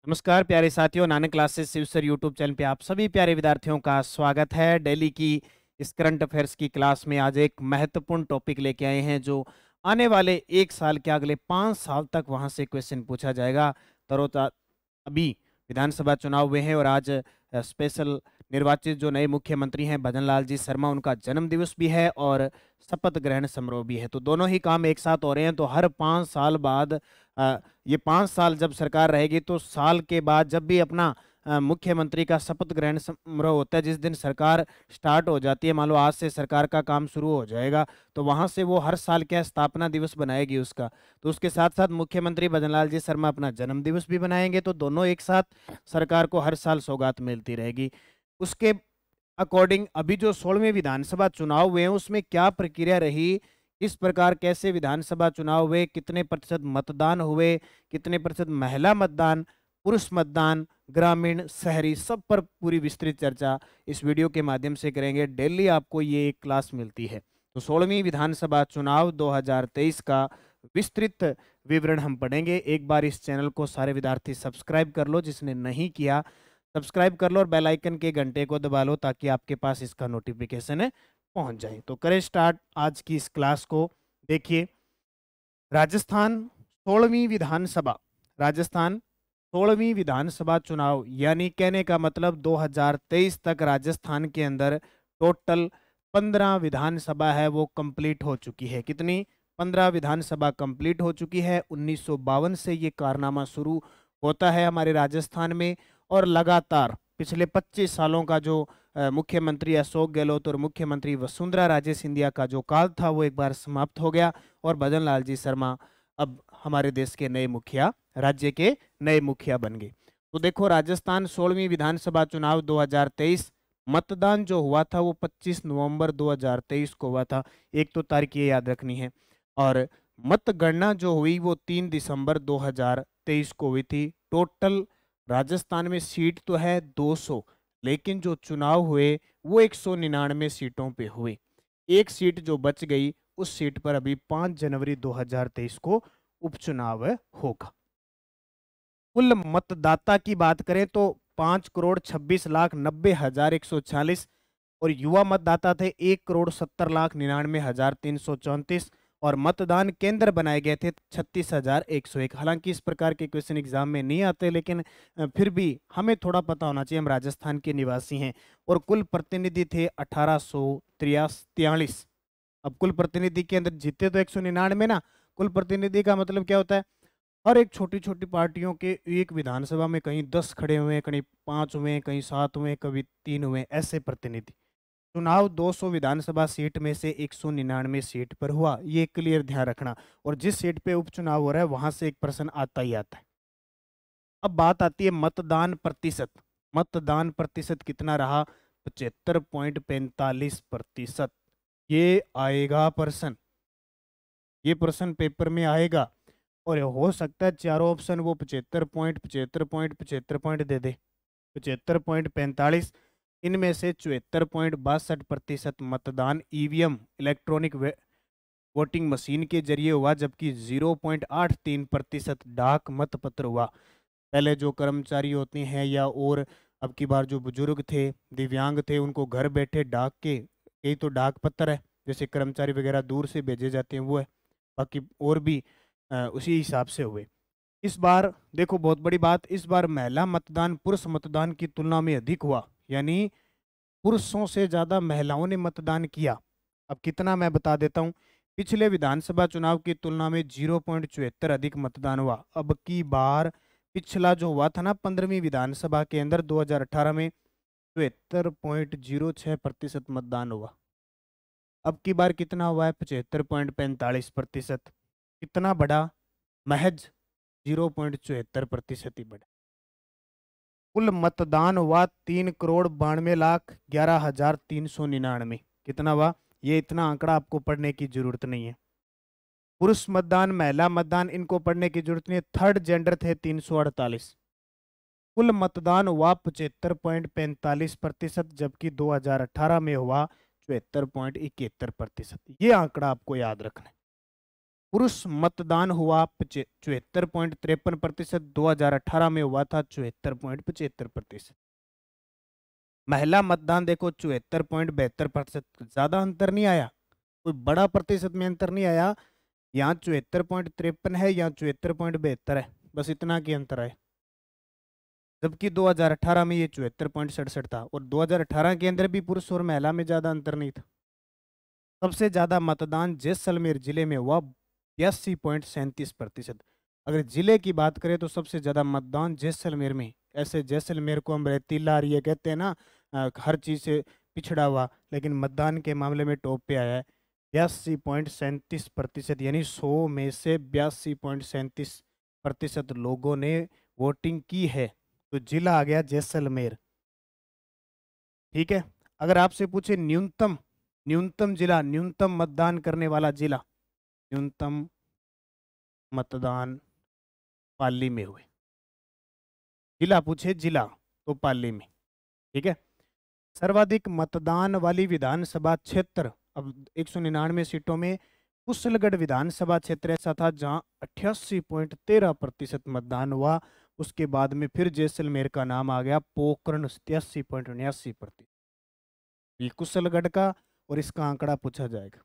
नमस्कार प्यारे साथियों, Nanak classes Shiv sir YouTube channel पे आप सभी प्यारे विद्यार्थियों का स्वागत है। डेली की इस करंट अफेयर्स की क्लास में आज एक महत्वपूर्ण टॉपिक लेके आए हैं जो आने वाले 1 साल के अगले 5 साल तक वहां से क्वेश्चन पूछा जाएगा। तरोता अभी विधानसभा चुनाव हुए हैं और आज स्पेशल निर्वाचित जो नए मुख्यमंत्री हैं भजन लाल जी शर्मा, उनका जन्म दिवस भी है और शपथ ग्रहण समारोह भी है। तो दोनों ही काम एक साथ हो रहे हैं। तो हर 5 साल बाद ये 5 साल जब सरकार रहेगी तो साल के बाद जब भी अपना मुख्यमंत्री का शपथ ग्रहण समारोह होता है, जिस दिन सरकार स्टार्ट हो जाती है, मान लो आज से सरकार का काम शुरू हो जाएगा, तो वहां से वो हर साल क्या स्थापना दिवस बनाएगी उसका। तो उसके साथ साथ मुख्यमंत्री भजनलाल जी शर्मा अपना जन्म दिवस भी बनाएंगे। तो दोनों एक साथ सरकार को हर साल सौगात मिलती रहेगी। उसके अकॉर्डिंग अभी जो 16वें विधानसभा चुनाव हुए हैं उसमें क्या प्रक्रिया रही, किस प्रकार कैसे विधानसभा चुनाव हुए, कितने प्रतिशत मतदान हुए, कितने प्रतिशत महिला मतदान, पुरुष मतदान, ग्रामीण शहरी, सब पर पूरी विस्तृत चर्चा इस वीडियो के माध्यम से करेंगे। डेली आपको ये एक क्लास मिलती है। तो 16वीं विधानसभा चुनाव 2023 का विस्तृत विवरण हम पढ़ेंगे। एक बार इस चैनल को सारे विद्यार्थी सब्सक्राइब कर लो, जिसने नहीं किया सब्सक्राइब कर लो और बेल आइकन के घंटे को दबा लो ताकि आपके पास इसका नोटिफिकेशन पहुंच जाए। तो करें स्टार्ट आज की इस क्लास को। देखिए, राजस्थान 16वीं विधानसभा, राजस्थान 16वीं विधानसभा चुनाव, यानी कहने का मतलब 2023 तक राजस्थान के अंदर टोटल 15 विधानसभा है वो कंप्लीट हो चुकी है। कितनी? 15 विधानसभा कंप्लीट हो चुकी है। 1952 से ये कारनामा शुरू होता है हमारे राजस्थान में और लगातार पिछले 25 सालों का जो मुख्यमंत्री अशोक गहलोत और मुख्यमंत्री वसुंधरा राजे सिंधिया का जो काल था वो एक बार समाप्त हो गया और भजन लाल जी शर्मा अब हमारे देश के नए मुखिया, राज्य के नए मुखिया बन गए। तो देखो, राजस्थान 16वीं विधानसभा चुनाव 2023, मतदान जो हुआ था वो 25 नवंबर 2023 को हुआ था। एक तो तारीख ये याद रखनी है। और मतगणना जो हुई वो 3 दिसंबर 2023 को हुई थी। टोटल राजस्थान में सीट तो है 200, लेकिन जो चुनाव हुए वो 199 सीटों पे हुए। एक सीट जो बच गई उस सीट पर अभी 5 जनवरी 2023 को उपचुनाव होगा। कुल मतदाता की बात करें तो 5,26,90,140 और युवा मतदाता थे 1,70,99,334 और मतदान केंद्र बनाए गए थे 36,101। हालांकि इस प्रकार के क्वेश्चन एग्जाम में नहीं आते, लेकिन फिर भी हमें थोड़ा पता होना चाहिए, हम राजस्थान के निवासी हैं। और कुल प्रतिनिधि थे 1843। अब कुल प्रतिनिधि के अंदर जीते तो 199 ना। कुल प्रतिनिधि का मतलब क्या होता है? हर एक छोटी छोटी पार्टियों के एक विधानसभा में कहीं 10 खड़े हुए हैं, कहीं 5 हुए हैं, कहीं 7 हुए हैं, कभी 3 हुए हैं, ऐसे प्रतिनिधि। चुनाव 200 विधानसभा सीट में से 199 सीट पर हुआ, ये क्लियर ध्यान रखना। और जिस सीट पे उपचुनाव हो रहा है वहां से एक प्रश्न आता ही आता है। अब बात आती है मतदान प्रतिशत। मतदान प्रतिशत कितना रहा? 75.45%। ये आएगा प्रश्न, ये प्रश्न पेपर में आएगा। और हो सकता है चारों ऑप्शन वो 75.75.75 दे दे। 75.45, इनमें से 74.62% मतदान ईवीएम इलेक्ट्रॉनिक वोटिंग मशीन के जरिए हुआ, जबकि 0.83% डाक मतपत्र हुआ। पहले जो कर्मचारी होते हैं या और अब की बार जो बुजुर्ग थे, दिव्यांग थे, उनको घर बैठे डाक के, कई तो डाक पत्र है जैसे कर्मचारी वगैरह दूर से भेजे जाते हैं वो है, बाकी और भी उसी हिसाब से हुए। इस बार देखो बहुत बड़ी बात, इस बार महिला मतदान पुरुष मतदान की तुलना में अधिक हुआ, यानी पुरुषों से ज्यादा महिलाओं ने मतदान किया। अब कितना मैं बता देता हूं। पिछले विधानसभा चुनाव की तुलना में 0.74 अधिक मतदान हुआ। अब की बार पिछला जो हुआ था ना 15वीं विधानसभा के अंदर 2018 में 74.06% मतदान हुआ। अब की बार कितना हुआ है? 75.45%। कितना बढ़ा? महज 0.74% ही बढ़ा। कुल मतदान हुआ 3,92,11,399। कितना हुआ? ये इतना आंकड़ा आपको पढ़ने की जरूरत नहीं है। पुरुष मतदान, महिला मतदान, इनको पढ़ने की जरूरत नहीं है। थर्ड जेंडर थे 348। कुल मतदान हुआ 75.45%, जबकि 2018 में हुआ 74.71%। ये आंकड़ा आपको याद रखना है। पुरुष मतदान हुआ 74.53%, 2018 में हुआ था 74.75%। महिला मतदान देखो 74.72%, ज्यादा अंतर नहीं आया, कोई बड़ा प्रतिशत में अंतर नहीं आया। यहाँ 74.53 है, यहाँ 74.72 है, बस इतना की अंतर है। जबकि 2018 में ये 74.67 था, और 2018 के अंदर भी पुरुष और महिला में ज्यादा अंतर नहीं था। सबसे ज्यादा मतदान जैसलमेर जिले में हुआ 82.37%। अगर जिले की बात करें तो सबसे ज्यादा मतदान जैसलमेर में। ऐसे जैसलमेर को हम रेतीला ये कहते हैं ना, हर चीज से पिछड़ा हुआ, लेकिन मतदान के मामले में टॉप पे आया है 82.37%, यानी 100 में से 82.37% लोगों ने वोटिंग की है। तो जिला आ गया जैसलमेर। ठीक है, अगर आपसे पूछे न्यूनतम जिला, न्यूनतम मतदान करने वाला जिला, न्यूनतम मतदान पाली में हुए, जिला पूछे जिला तो पाली में। ठीक है, सर्वाधिक मतदान वाली विधानसभा क्षेत्र, अब 199 सीटों में कुशलगढ़ विधानसभा क्षेत्र ऐसा था जहां 88.13% मतदान हुआ। उसके बाद में फिर जैसलमेर का नाम आ गया, पोकरण 87.79%। ये कुशलगढ़ का, और इसका आंकड़ा पूछा जाएगा।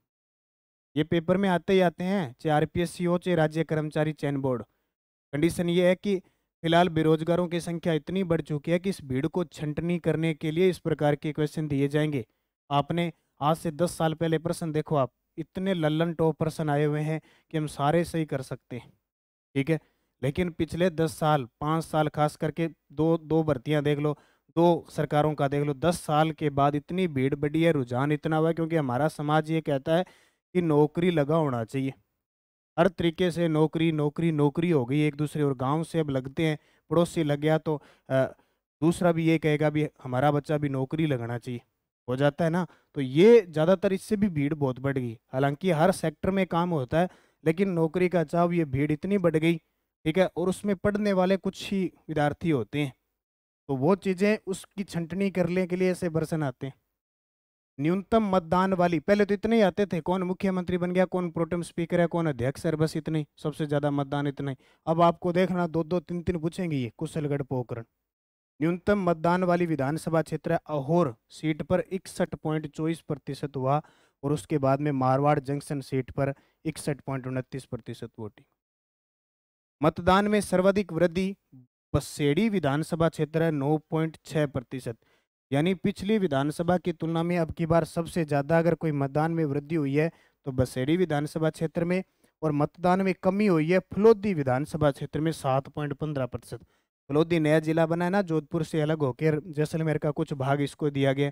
ये पेपर में आते ही आते हैं, चाहे आरपीएससी हो चाहे राज्य कर्मचारी चयन बोर्ड। कंडीशन ये है कि फिलहाल बेरोजगारों की संख्या इतनी बढ़ चुकी है कि इस भीड़ को छंटनी करने के लिए इस प्रकार के क्वेश्चन दिए जाएंगे। आपने आज से 10 साल पहले प्रश्न देखो, आप इतने लल्लन टॉप प्रश्न आए हुए हैं कि हम सारे सही कर सकते हैं। ठीक है, लेकिन पिछले 10 साल 5 साल खास करके दो भर्तियां देख लो, 2 सरकारों का देख लो, 10 साल के बाद इतनी भीड़ बढ़ी है, रुझान इतना हुआ है, क्योंकि हमारा समाज ये कहता है कि नौकरी लगा होना चाहिए। हर तरीके से नौकरी नौकरी नौकरी हो गई एक दूसरे, और गांव से अब लगते हैं, पड़ोसी लग गया तो दूसरा भी ये कहेगा भी हमारा बच्चा भी नौकरी लगना चाहिए, हो जाता है ना। तो ये ज़्यादातर इससे भी भीड़ बहुत बढ़ गई। हालांकि हर सेक्टर में काम होता है, लेकिन नौकरी का चाव, ये भीड़ इतनी बढ़ गई। ठीक है, और उसमें पढ़ने वाले कुछ ही विद्यार्थी होते हैं, तो वो चीज़ें उसकी छंटनी करने के लिए ऐसे बरसन आते हैं। न्यूनतम मतदान वाली, पहले तो इतने ही आते थे, कौन मुख्यमंत्री बन गया, कौन प्रोटेम स्पीकर है, कौन अध्यक्ष है, बस इतने ही, सबसे ज्यादा मतदान इतना ही। अब आपको देखना 2-2 3-3 पूछेंगे ये कुशलगढ़ पोखरण। न्यूनतम मतदान वाली विधानसभा क्षेत्र है अहोर, सीट पर 61.24% हुआ, और उसके बाद में मारवाड़ जंक्शन सीट पर 61.29% वोटिंग। मतदान में सर्वाधिक वृद्धि बसेड़ी विधानसभा क्षेत्र है 9.6%, यानी पिछली विधानसभा की तुलना में अब की बार सबसे ज्यादा अगर कोई मतदान में वृद्धि हुई है तो बसेड़ी विधानसभा क्षेत्र में, और मतदान में कमी हुई है फलोदी विधानसभा क्षेत्र में 7.15%। फलोदी नया जिला बना है ना, जोधपुर से अलग होकर जैसलमेर का कुछ भाग इसको दिया गया,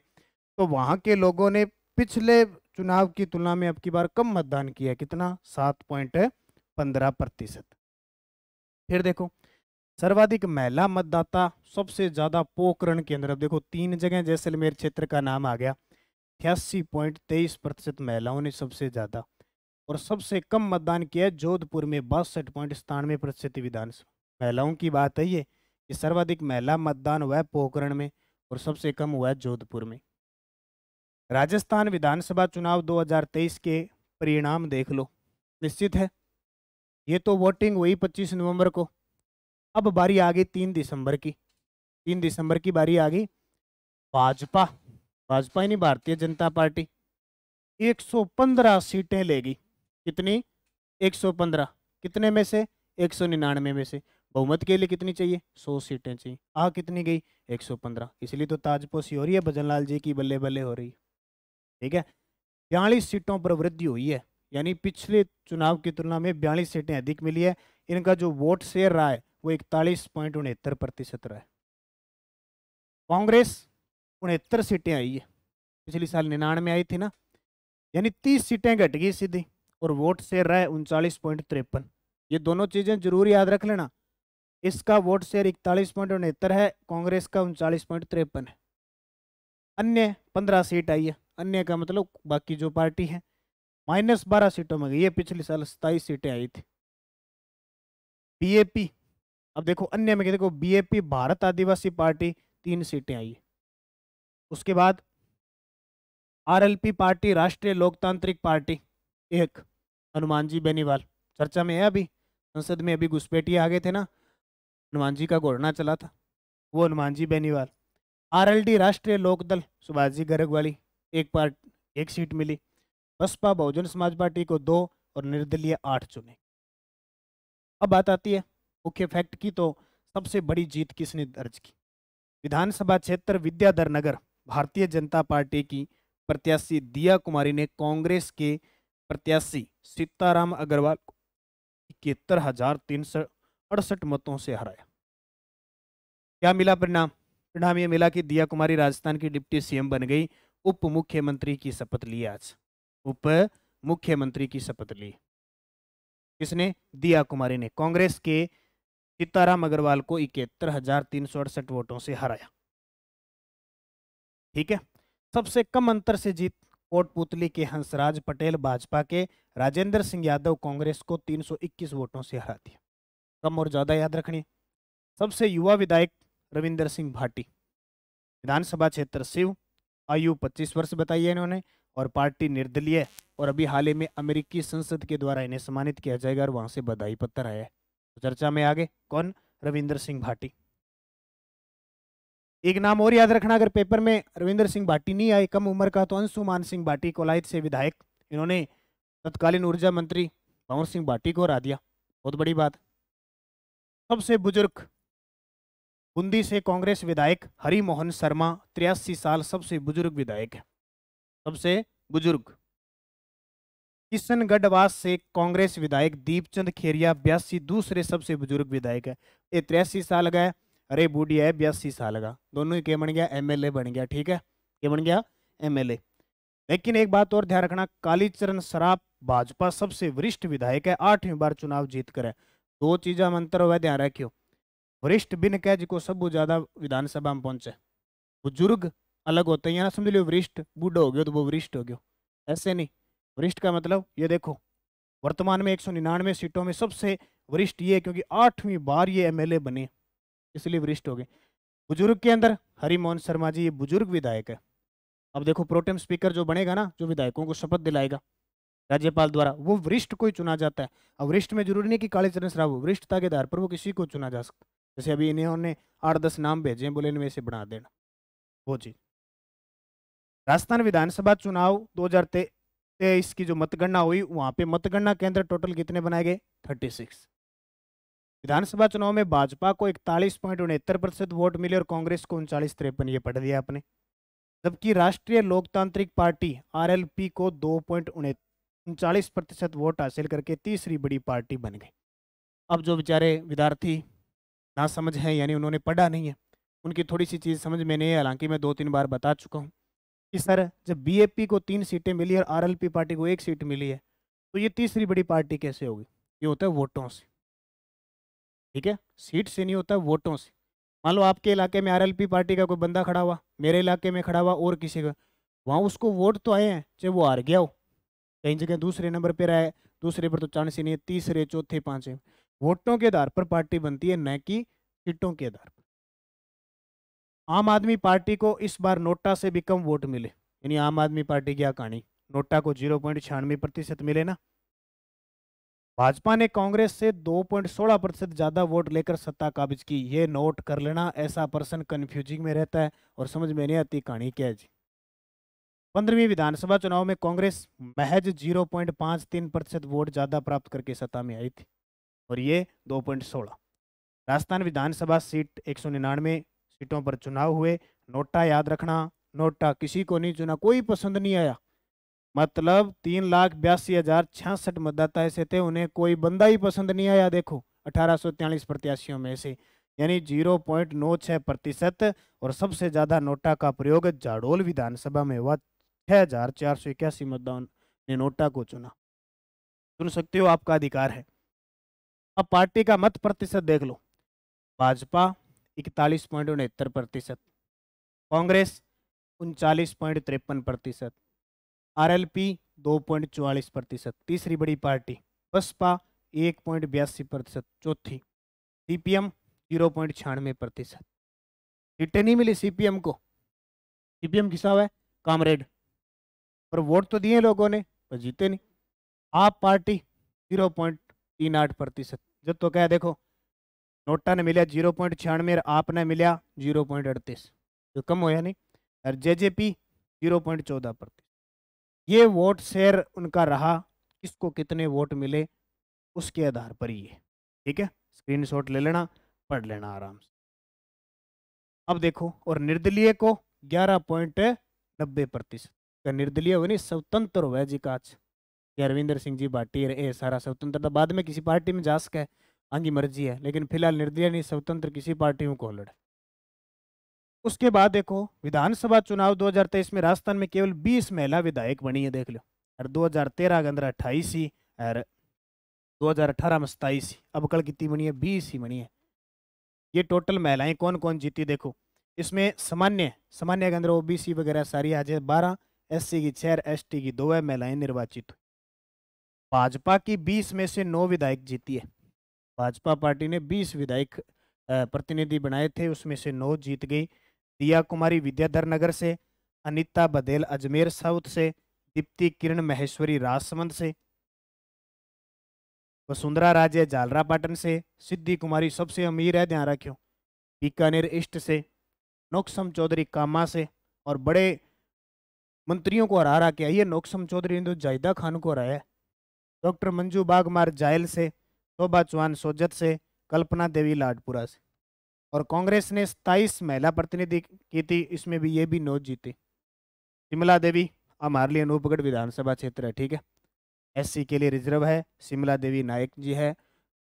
तो वहां के लोगों ने पिछले चुनाव की तुलना में अब की बार कम मतदान किया है, कितना, 7.15%। फिर देखो सर्वाधिक महिला मतदाता सबसे ज्यादा पोखरण के अंदर, अब देखो 3 जगह जैसलमेर क्षेत्र का नाम आ गया, 88.23% महिलाओं ने सबसे ज्यादा, और सबसे कम मतदान किया है जोधपुर में 62.97% विधानसभा। महिलाओं की बात है ये कि सर्वाधिक महिला मतदान हुआ है पोखरण में, और सबसे कम हुआ है जोधपुर में। राजस्थान विधानसभा चुनाव 2023 के परिणाम देख लो, निश्चित है ये तो वोटिंग हुई 25 नवंबर को। अब बारी आ गई 3 दिसंबर की, 3 दिसंबर की बारी आ गई। भाजपा ही नहीं, भारतीय जनता पार्टी 115 सीटें लेगी। कितनी, 115, कितने में से, 199 में से। बहुमत के लिए कितनी चाहिए, 100 सीटें चाहिए। आ कितनी गई, 115, इसलिए तो ताजपोशी हो रही है भजनलाल जी की, बल्ले बल्ले हो रही है। ठीक है, 42 सीटों पर वृद्धि हुई है, यानी पिछले चुनाव की तुलना में 42 सीटें अधिक मिली है। इनका जो वोट शेयर रहा है वो 41.69% रहा है। कांग्रेस 69 सीटें आई है, पिछली साल 99 आई थी ना, यानी 30 सीटें घट गई सीधी, और वोट शेयर रहा है 39.53। ये दोनों चीजें जरूर याद रख लेना, इसका वोट शेयर 41.69 है, कांग्रेस का 39.53 है। अन्य 15 सीट आई है, अन्य का मतलब बाकी जो पार्टी है, -12 सीटों में गई है, पिछले साल 27 सीटें आई थी। बीएपी, अब देखो अन्य में देखो, बीएपी भारत आदिवासी पार्टी 3 सीटें आई है। उसके बाद आरएलपी पार्टी राष्ट्रीय लोकतांत्रिक पार्टी 1, हनुमान जी बेनीवाल चर्चा में है अभी, संसद में अभी घुसपैठिए आ गए थे ना, हनुमान जी का घोड़ना चला था, वो हनुमान जी बेनीवाल। आरएलडी राष्ट्रीय लोकदल सुभाष जी गर्ग वाली एक सीट मिली। बसपा बहुजन समाज पार्टी को 2 और निर्दलीय 8 चुने। अब बात आती है मुख्य फैक्ट की, तो सबसे बड़ी जीत किसने दर्ज की? विधानसभा क्षेत्र विद्याधर नगर भारतीय जनता पार्टी की प्रत्याशी दिया कुमारी ने कांग्रेस के प्रत्याशी सीताराम अग्रवाल को 71,368 मतों से हराया। क्या मिला परिणाम? परिणाम यह मिला कि दिया कुमारी राजस्थान की डिप्टी सीएम बन गई। उप मुख्यमंत्री की शपथ ली आज, उप मुख्यमंत्री की शपथ ली किसने? दिया कुमारी ने। कांग्रेस के सीताराम अग्रवाल को 71,368 वोटों से हराया। ठीक है। सबसे कम अंतर से जीत कोटपुतली के हंसराज पटेल भाजपा के, राजेंद्र सिंह यादव कांग्रेस को 321 वोटों से हरा दिया। कम और ज्यादा याद रखनी। सबसे युवा विधायक रविंदर सिंह भाटी, विधानसभा क्षेत्र शिव, आयु 25 वर्ष बताई है इन्होंने, और पार्टी निर्दलीय, और अभी हाल ही में अमेरिकी संसद के द्वारा इन्हें सम्मानित किया जाएगा और वहां से बधाई पत्र आया है। तो चर्चा में आगे कौन? रविंदर सिंह भाटी। एक नाम और याद रखना, अगर पेपर में रविंदर सिंह भाटी नहीं आए कम उम्र का, तो अंशुमान सिंह भाटी कोलायत से विधायक, इन्होंने तत्कालीन ऊर्जा मंत्री भंवर सिंह भाटी को हरा दिया। बहुत बड़ी बात। सबसे बुजुर्ग बूंदी से कांग्रेस विधायक हरि मोहन शर्मा, 83 साल, सबसे बुजुर्ग विधायक है, सबसे बुजुर्ग। किशनगढ़वास से कांग्रेस विधायक दीपचंद खेरिया, 82, दूसरे सबसे बुजुर्ग विधायक है। ये 83 साल का है, अरे बूढ़ी है 82 साल का, दोनों ही क्या बन गया? एमएलए बन गया। ठीक है, क्या बन गया? एमएलए। लेकिन एक बात और ध्यान रखना, कालीचरण सराफ भाजपा सबसे वरिष्ठ विधायक है, 8वीं बार चुनाव जीत कर है। 2 चीजा में अंतर हुआ, ध्यान रखियो। वरिष्ठ बिन कह जिको सब ज्यादा विधानसभा में पहुंचे, बुजुर्ग अलग होते हैं ना, समझ लो वरिष्ठ बूढ़ा हो गया तो वो वरिष्ठ हो गया, ऐसे नहीं। वरिष्ठ का मतलब ये देखो, वर्तमान में 199 सीटों में सबसे वरिष्ठ ये, क्योंकि 8वीं बार ये एमएलए बने, इसलिए वरिष्ठ हो गए। बुजुर्ग के अंदर हरिमोहन शर्मा जी, ये बुजुर्ग विधायक है। अब देखो, प्रोटेम स्पीकर जो बनेगा ना, जो विधायकों को शपथ दिलाएगा राज्यपाल द्वारा, वो वरिष्ठ को ही चुना जाता है। अब वरिष्ठ में जरूरी नहीं कि कालीचरण सराफ हो, वरिष्ठता के आधार पर वो किसी को चुना जा सकता। जैसे अभी इन्होंने 8-10 नाम भेजे, बोले इनमें से बना देना, वो चीज। राजस्थान विधानसभा चुनाव 2023 की जो मतगणना हुई, वहां पे मतगणना केंद्र टोटल कितने बनाए गए? 36। विधानसभा चुनाव में भाजपा को 41.69% वोट मिले और कांग्रेस को 39-53, ये पढ़ दिया आपने। जबकि राष्ट्रीय लोकतांत्रिक पार्टी आरएलपी को 2.39% वोट हासिल करके तीसरी बड़ी पार्टी बन गई। अब जो बेचारे विद्यार्थी ना समझ है, यानी उन्होंने पढ़ा नहीं है, उनकी थोड़ी सी चीज़ समझ में नहीं है, हालांकि मैं 2-3 बार बता चुका हूँ कि सर जब बीएपी को 3 सीटें मिली और आरएलपी पार्टी को 1 सीट मिली है, तो ये तीसरी बड़ी पार्टी कैसे होगी? ये होता है वोटों से। ठीक है, सीट से नहीं होता, वोटों से। मान लो आपके इलाके में आरएलपी पार्टी का कोई बंदा खड़ा हुआ, मेरे इलाके में खड़ा हुआ और किसी का, वहाँ उसको वोट तो आए हैं, चाहे वो हार गया हो, कई जगह दूसरे नंबर पर आए, दूसरे पर तो चांस ही नहीं है, तीसरे चौथे पांचवें। वोटों के आधार पर पार्टी बनती है, न कि सीटों के आधार पर। आम आदमी पार्टी को इस बार नोटा से भी कम वोट मिले, यानी आम आदमी पार्टी की कहानी, नोटा को 0.96% मिले ना। भाजपा ने कांग्रेस से 2.16% ज्यादा वोट लेकर सत्ता काबिज की। ये नोट कर लेना, ऐसा पर्सन कंफ्यूजिंग में रहता है और समझ में नहीं आती कहानी क्या है जी। 15वीं विधानसभा चुनाव में कांग्रेस महज 0.53% वोट ज्यादा प्राप्त करके सत्ता में आई थी, और ये 2.16। राजस्थान विधानसभा सीट 199 सीटों पर चुनाव हुए। नोटा याद रखना, नोटा किसी को नहीं चुना, कोई पसंद नहीं आया। मतलब 3,82,066 मतदाता ऐसे थे, उन्हें कोई बंदा ही पसंद नहीं आया। देखो 1843 प्रत्याशियों में से, यानी 0.96%। और सबसे ज्यादा नोटा का प्रयोग जाडोल विधानसभा में हुआ, 6,481 मतदाताओं ने नोटा को चुना। चुन सकते हो, आपका अधिकार है। अब पार्टी का मत प्रतिशत देख लो। भाजपा 41.69%, कांग्रेस 39.53%, आरएलपी 2.44%, तीसरी बड़ी पार्टी बसपा 1.82%, चौथी सीपीएम 0.96%। सीटें नहीं मिली सीपीएम को, सीपीएम किसा हुआ है? कामरेड। पर वोट तो दिए लोगों ने, पर जीते नहीं। आप पार्टी 38%। जो तो क्या है देखो, नोटा ने मिला 0.96 और आपने मिला 0.38, तो कम होया नहीं। और जेजेपी 0.14%। ये वोट शेयर उनका रहा, किसको कितने वोट मिले उसके आधार पर ही है। ठीक है, स्क्रीनशॉट ले लेना, पढ़ लेना आराम से। अब देखो, और निर्दलीय को 11.90%। निर्दलीय हो नहीं, स्वतंत्र हो जी काच अरविंदर सिंह जी भाटी ए सारा स्वतंत्र था, बाद में किसी पार्टी में जा सके, आगे मर्जी है, लेकिन फिलहाल निर्दलीय नहीं स्वतंत्र किसी पार्टी में को लड़े। उसके बाद देखो, विधानसभा चुनाव 2023 में राजस्थान में केवल 20 महिला विधायक बनी है, देख लो। और 2013 के अंदर 28 ही, और 2018 में 27 ही। अब कल कितनी बनी है? 20 ही बनी है। ये टोटल महिलाएं कौन कौन जीती देखो, इसमें सामान्य सामान्य के अंदर ओबीसी वगैरह सारी आ जाए 12, एससी की 6, एसटी की 2 है, महिलाएं निर्वाचित। भाजपा की 20 में से 9 विधायक जीती है। भाजपा पार्टी ने 20 विधायक प्रतिनिधि बनाए थे, उसमें से 9 जीत गई। दिया कुमारी विद्याधर नगर से, अनीता बघेल अजमेर साउथ से, दीप्ति किरण महेश्वरी राजसमंद से, वसुंधरा राजे झालरापाटन से, सिद्धि कुमारी सबसे अमीर है ध्यान रखियो बीकानेर ईस्ट से, नोक्सम चौधरी कामा से, और बड़े मंत्रियों को हरा रहा के आई है नोक्सम चौधरी ने तो जायदा खान को हराया है। डॉक्टर मंजू बागमार जायल से, शोभा चौहान सोजत से, कल्पना देवी लाडपुरा से। और कांग्रेस ने 27 महिला प्रतिनिधि की थी, इसमें भी ये भी 9 जीते। शिमला देवी हमारे लिए अनूपगढ़ विधानसभा क्षेत्र है, ठीक है, एससी के लिए रिजर्व है। शिमला देवी नायक जी है,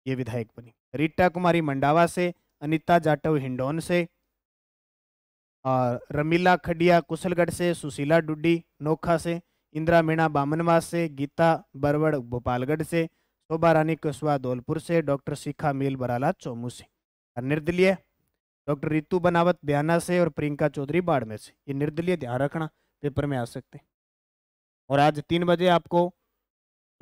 ये विधायक बनी। रीटा कुमारी मंडावा से, अनिता जाटव हिंडौन से, और रमीला खडिया कुशलगढ़ से, सुशीला डुड्डी नोखा से, इंदिरा मीणा बामनवास से, गीता बरवड़ भोपालगढ़ से, शोभा रानी कुशवाहा धौलपुर से, डॉक्टर शिखा मील बराला चौमू से। और निर्दलीय डॉक्टर रितु बनावत बयाना से, और प्रियंका चौधरी बाड़मेर से। ये निर्दलीय ध्यान रखना, पेपर में आ सकते हैं। और आज 3 बजे आपको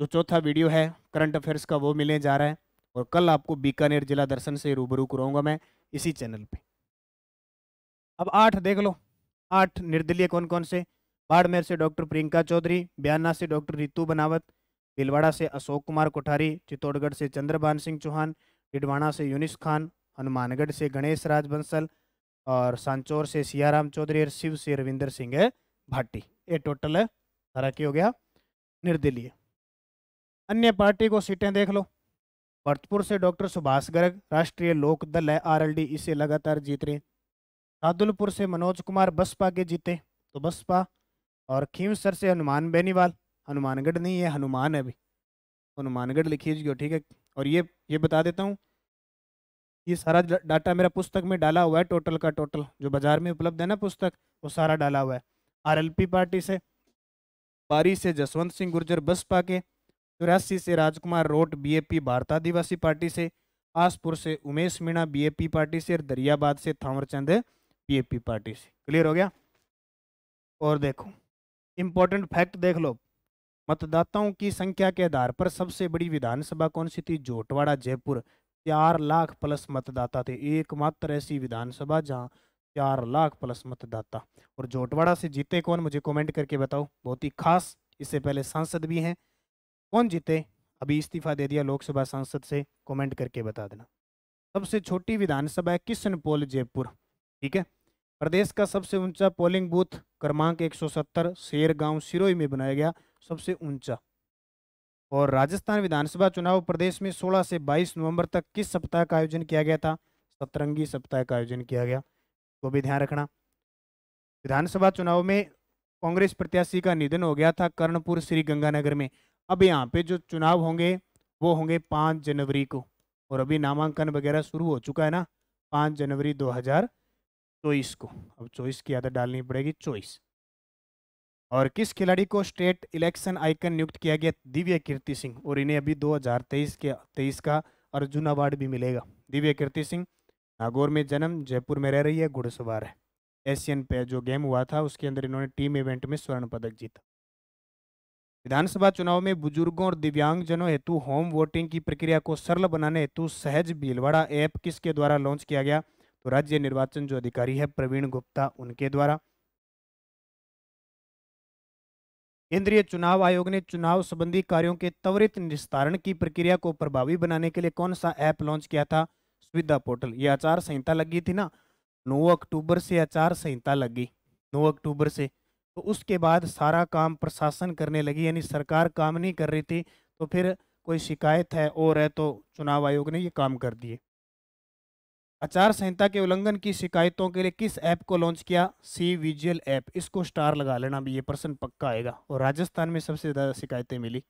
जो चौथा वीडियो है करंट अफेयर्स का वो मिलने जा रहा है, और कल आपको बीकानेर जिला दर्शन से रूबरू कराऊंगा मैं इसी चैनल पे। अब 8 देख लो, 8 निर्दलीय कौन कौन से? बाड़मेर से डॉक्टर प्रियंका चौधरी, बयाना से डॉक्टर रितु बनावत, भीलवाड़ा से अशोक कुमार कोठारी, चित्तौड़गढ़ से चंद्रभान सिंह चौहान, डिडवाना से यूनिस खान, हनुमानगढ़ से गणेश राज बंसल, और सांचौर से सियाराम चौधरी, और शिव से रविंदर सिंह भाटी। ये टोटल है सारा क्या हो गया निर्दलीय। अन्य पार्टी को सीटें देख लो, भरतपुर से डॉक्टर सुभाष गर्ग, राष्ट्रीय लोक दल है आरएलडी, इसे लगातार जीत रहे। सादुलपुर से मनोज कुमार बसपा के जीते, तो बसपा। और खींवसर से हनुमान बेनीवाल, हनुमानगढ़ नहीं है, हनुमान है अभी, हनुमानगढ़ लिखिए, ठीक है। और ये बता देता हूँ, ये सारा डाटा मेरा पुस्तक में डाला हुआ है, टोटल का टोटल जो बाजार में उपलब्ध है ना पुस्तक, वो सारा डाला हुआ है। आरएलपी पार्टी से पारी से जसवंत सिंह गुर्जर बसपा के, 84 से राजकुमार रोट बीएपी भारत आदिवासी पार्टी से, आसपुर से उमेश मीणा बीएपी पार्टी से, और दरियाबाद से थावरचंद बीएपी पार्टी से। क्लियर हो गया। और देखो इंपॉर्टेंट फैक्ट देख लो, मतदाताओं की संख्या के आधार पर सबसे बड़ी विधानसभा कौन सी थी? जोटवाड़ा जयपुर, 4 लाख प्लस मतदाता थे। एकमात्र ऐसी विधानसभा जहां 4 लाख प्लस मतदाता। और जोटवाड़ा से जीते कौन, मुझे कमेंट करके बताओ, बहुत ही खास, इससे पहले सांसद भी हैं। कौन जीते? अभी इस्तीफा दे दिया लोकसभा सांसद से, कमेंट करके बता देना। सबसे छोटी विधानसभा है किशनपोल जयपुर, ठीक है। प्रदेश का सबसे ऊंचा पोलिंग बूथ क्रमांक 170 शेरगांव सिरोही में बनाया गया, सबसे ऊंचा। और राजस्थान विधानसभा चुनाव प्रदेश में 16 से 22 नवंबर तक किस सप्ताह का आयोजन किया गया था? सतरंगी सप्ताह का आयोजन किया गया, तो भी ध्यान रखना। विधानसभा चुनाव में कांग्रेस प्रत्याशी का निधन हो गया था कर्णपुर श्री गंगानगर में। अब यहाँ पे जो चुनाव होंगे वो होंगे 5 जनवरी को, और अभी नामांकन वगैरह शुरू हो चुका है ना, 5 जनवरी 2024 को। अब 24 की आदत डालनी पड़ेगी, 24। और किस खिलाड़ी को स्टेट इलेक्शन आइकन नियुक्त किया गया? दिव्य कीर्ति सिंह, और इन्हें अभी 2023 का अर्जुन अवार्ड भी मिलेगा। दिव्य कीर्ति सिंह नागौर में जन्म, जयपुर में रह रही है, घुड़सवार है। एशियन पे जो गेम हुआ था उसके अंदर इन्होंने टीम इवेंट में स्वर्ण पदक जीता। विधानसभा चुनाव में बुजुर्गों और दिव्यांगजनों हेतु होम वोटिंग की प्रक्रिया को सरल बनाने हेतु सहज भीलवाड़ा ऐप किसके द्वारा लॉन्च किया गया? तो राज्य निर्वाचन जो अधिकारी है प्रवीण गुप्ता, उनके द्वारा। केंद्रीय चुनाव आयोग ने चुनाव संबंधी कार्यों के त्वरित निस्तारण की प्रक्रिया को प्रभावी बनाने के लिए कौन सा ऐप लॉन्च किया था? सुविधा पोर्टल। ये आचार संहिता लगी थी ना, 9 अक्टूबर से आचार संहिता लगी, 9 अक्टूबर से। तो उसके बाद सारा काम प्रशासन करने लगी, यानी सरकार काम नहीं कर रही थी, तो फिर कोई शिकायत है और है तो चुनाव आयोग ने ये काम कर दिए। आचार संहिता के उल्लंघन की शिकायतों के लिए किस ऐप को लॉन्च किया? C vigil app. इसको स्टार लगा लेना भी, ये प्रश्न पक्का आएगा। और राजस्थान में सबसे ज्यादा शिकायतें मिली।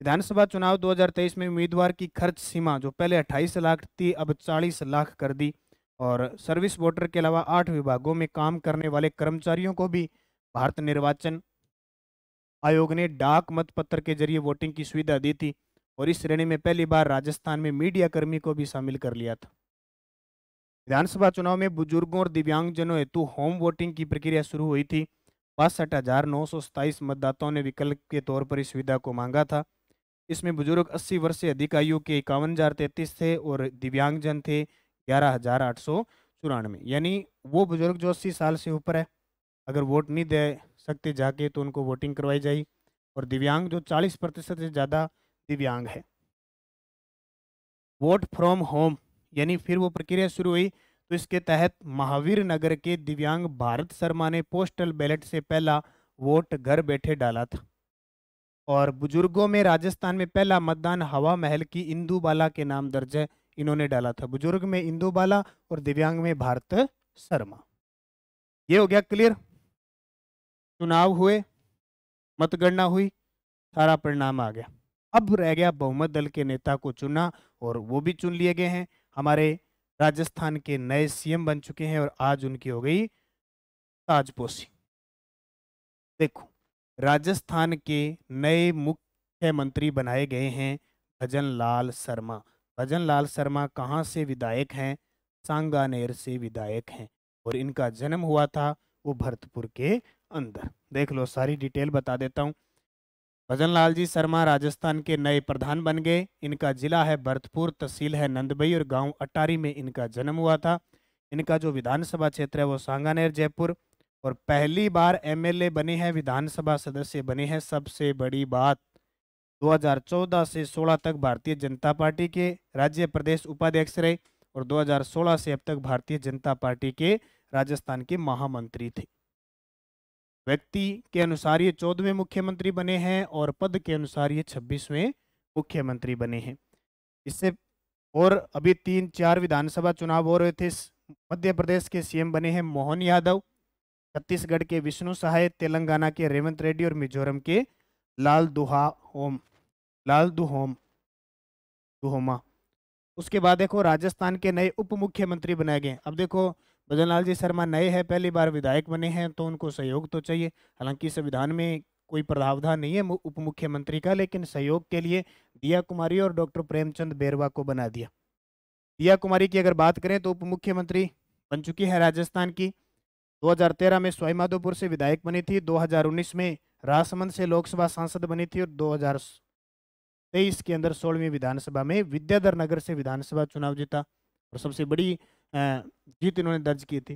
विधानसभा चुनाव 2023 में उम्मीदवार की खर्च सीमा जो पहले 28 लाख थी अब 40 लाख कर दी। और सर्विस वोटर के अलावा 8 विभागों में काम करने वाले कर्मचारियों को भी भारत निर्वाचन आयोग ने डाक मतपत्र के जरिए वोटिंग की सुविधा दी थी। और इस श्रेणी में पहली बार राजस्थान में मीडिया कर्मी को भी शामिल कर लिया था। विधानसभा चुनाव में बुजुर्गों और दिव्यांगजनों हेतु होम वोटिंग की प्रक्रिया शुरू हुई थी। 62,927 मतदाताओं ने विकल्प के तौर पर इस सुविधा को मांगा था। इसमें बुजुर्ग 80 वर्ष से अधिक आयु के 51,033 थे और दिव्यांगजन थे 11,894। यानी वो बुजुर्ग जो 80 साल से ऊपर है, अगर वोट नहीं दे सकते जाके तो उनको वोटिंग करवाई जाएगी। और दिव्यांग जो 40% से ज़्यादा दिव्यांग है। वोट फ्रॉम होम, यानी फिर वो प्रक्रिया शुरू हुई। तो इसके तहत महावीर नगर के दिव्यांग भारत शर्मा ने पोस्टल बैलेट से पहला वोट घर बैठे डाला था। और बुजुर्गों में राजस्थान में पहला मतदान हवा महल की इंदु बाला के नाम दर्ज है, इन्होंने डाला था। बुजुर्ग में इंदु बाला और दिव्यांग में भारत शर्मा। ये हो गया क्लियर। चुनाव हुए, मतगणना हुई, सारा परिणाम आ गया। अब रह गया बहुमत दल के नेता को चुनना, और वो भी चुन लिए गए हैं। हमारे राजस्थान के नए सीएम बन चुके हैं और आज उनकी हो गई ताजपोशी। देखो, राजस्थान के नए मुख्यमंत्री बनाए गए हैं भजन लाल शर्मा। भजन लाल शर्मा कहाँ से विधायक हैं? सांगानेर से विधायक हैं। और इनका जन्म हुआ था वो भरतपुर के अंदर। देख लो, सारी डिटेल बता देता हूँ। भजन लाल जी शर्मा राजस्थान के नए प्रधान बन गए। इनका जिला है भरतपुर, तहसील है नंदबई और गांव अटारी में इनका जन्म हुआ था। इनका जो विधानसभा क्षेत्र है वो सांगानेर जयपुर। और पहली बार एमएलए बने हैं, विधानसभा सदस्य बने हैं। सबसे बड़ी बात, 2014 से 16 तक भारतीय जनता पार्टी के राज्य प्रदेश उपाध्यक्ष रहे और 2016 से अब तक भारतीय जनता पार्टी के राजस्थान के महामंत्री थे। व्यक्ति के अनुसार ये 14वें मुख्यमंत्री बने हैं और पद के अनुसार ये 26वें मुख्यमंत्री बने हैं। इससे और अभी 3-4 विधानसभा भोपाल हो रहे थे। मध्य प्रदेश के सीएम बने हैं मोहन यादव, छत्तीसगढ़ के विष्णु सहाय, तेलंगाना के रेवंत रेड्डी और मिजोरम के लाल दुहोमा। उसके बाद देखो, राजस्थान के नए उप मुख्यमंत्री बनाए गए। अब देखो, भजनलाल जी शर्मा नए हैं, पहली बार विधायक बने हैं, तो उनको सहयोग तो चाहिए। हालांकि संविधान में कोई प्रावधान नहीं है उप मुख्यमंत्री का, लेकिन सहयोग के लिए दिया कुमारी और डॉक्टर प्रेमचंद बैरवा को बना दिया। दिया कुमारी की अगर बात करें तो उप मुख्यमंत्री बन चुकी है राजस्थान की। 2013 में सवाईमाधोपुर से विधायक बनी थी, 2019 में राजसमंद से लोकसभा सांसद बनी थी और 2023 के अंदर 16वीं विधानसभा में विद्याधर नगर से विधानसभा चुनाव जीता और सबसे बड़ी जीत इन्होंने दर्ज की थी।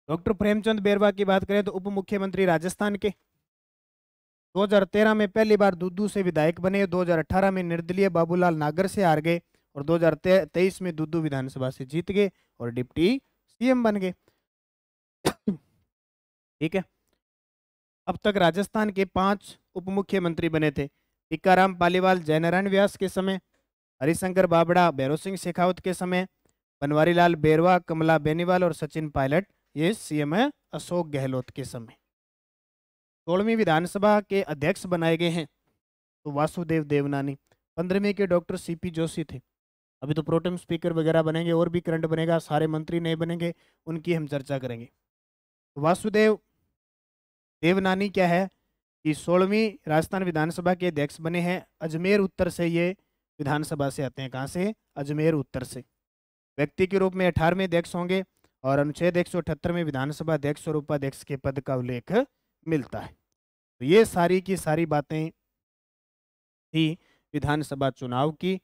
डॉक्टर प्रेमचंद बैरवा की बात करें तो उप मुख्यमंत्री राजस्थान के 2013 में पहली बार दूदू से विधायक बने, 2018 में निर्दलीय बाबूलाल नागर से हार गए और 2023 में दूदू विधानसभा से जीत गए और डिप्टी सीएम बन गए। ठीक है। अब तक राजस्थान के 5 उप मुख्यमंत्री बने थे। टीकाराम पालीवाल जयनारायण व्यास के समय, हरिशंकर बाबड़ा भैरव सिंह शेखावत के समय, बनवारीलाल बैरवा, कमला बेनीवाल और सचिन पायलट ये सीएम है अशोक गहलोत के समय। 16वीं विधानसभा के अध्यक्ष बनाए गए हैं तो वासुदेव देवनानी। 15वीं के डॉक्टर सीपी जोशी थे। अभी तो प्रोटेम स्पीकर वगैरह बनेंगे और भी करंट बनेगा, सारे मंत्री नहीं बनेंगे, उनकी हम चर्चा करेंगे। वासुदेव देवनानी क्या है कि 16वीं राजस्थान विधानसभा के अध्यक्ष बने हैं। अजमेर उत्तर से ये विधानसभा से आते हैं। कहाँ से? अजमेर उत्तर से। व्यक्ति के रूप में 18वें अध्यक्ष होंगे और अनुच्छेद 178 में विधानसभा अध्यक्ष और उपाध्यक्ष के पद का उल्लेख मिलता है। तो ये सारी की सारी बातें थी विधानसभा चुनाव की।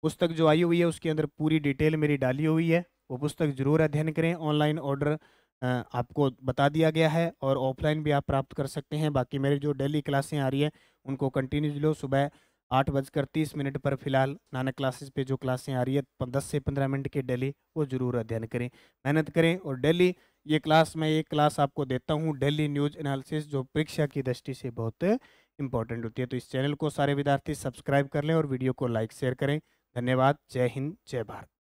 पुस्तक जो आई हुई है उसके अंदर पूरी डिटेल मेरी डाली हुई है, वो पुस्तक जरूर अध्ययन करें। ऑनलाइन ऑर्डर आपको बता दिया गया है और ऑफलाइन भी आप प्राप्त कर सकते हैं। बाकी मेरी जो डेली क्लासें आ रही है उनको कंटिन्यू लो। सुबह 8:30 पर फिलहाल नानक क्लासेस पे जो क्लासें आ रही है 10 से 15 मिनट की डेली, वो ज़रूर अध्ययन करें, मेहनत करें। और डेली ये क्लास, मैं एक क्लास आपको देता हूँ डेली न्यूज़ एनालिसिस, जो परीक्षा की दृष्टि से बहुत इंपॉर्टेंट होती है। तो इस चैनल को सारे विद्यार्थी सब्सक्राइब कर लें और वीडियो को लाइक शेयर करें। धन्यवाद। जय हिंद, जय भारत।